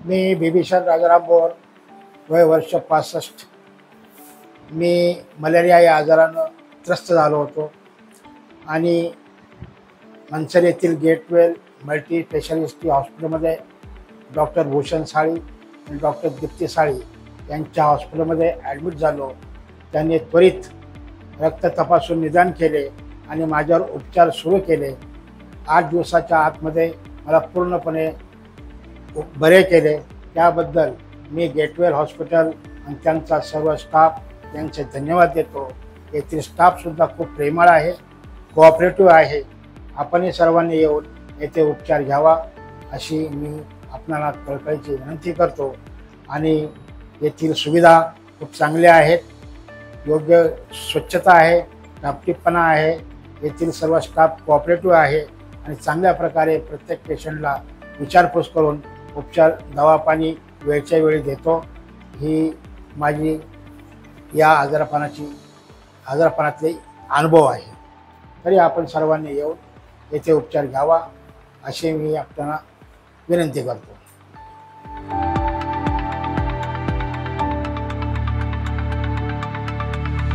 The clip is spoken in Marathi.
मी बिभीषण राजाराम बोर, वय वर्ष 65. मी मलेरिया या आजारानं त्रस्त झालो होतो आणि मनसर येथील गेटवेल मल्टी स्पेशालिटी हॉस्पिटलमध्ये डॉक्टर भूषण साळी आणि डॉक्टर दीप्ती साळी यांच्या हॉस्पिटलमध्ये ॲडमिट झालो. त्यांनी त्वरित रक्त तपासून निदान केले आणि माझ्यावर उपचार सुरू केले. 8 दिवसाच्या आतमध्ये मला पूर्णपणे बरे केले. त्याबद्दल मी गेटवेल हॉस्पिटल आणि त्यांचा सर्व स्टाफ यांचे धन्यवाद देतो. येथील स्टाफसुद्धा खूप प्रेमळ आहे, कोऑपरेटिव्ह आहे. आपणही सर्वांनी येऊन येथे उपचार घ्यावा अशी मी आपणाला कळकळीची विनंती करतो. आणि येथील सुविधा खूप चांगल्या आहेत, योग्य स्वच्छता आहे, टापटीपणा आहे. येथील सर्व स्टाफ कोऑपरेटिव्ह आहे आणि चांगल्या प्रकारे प्रत्येक पेशंटला विचारपूस करून उपचार दवा पाणी वेळच्या वेळी देतो. ही माझी या आजारपणातले अनुभव आहे. तरी आपण सर्वांनी येऊन येथे उपचार घ्यावा अशी मी आपल्याला विनंती करतो.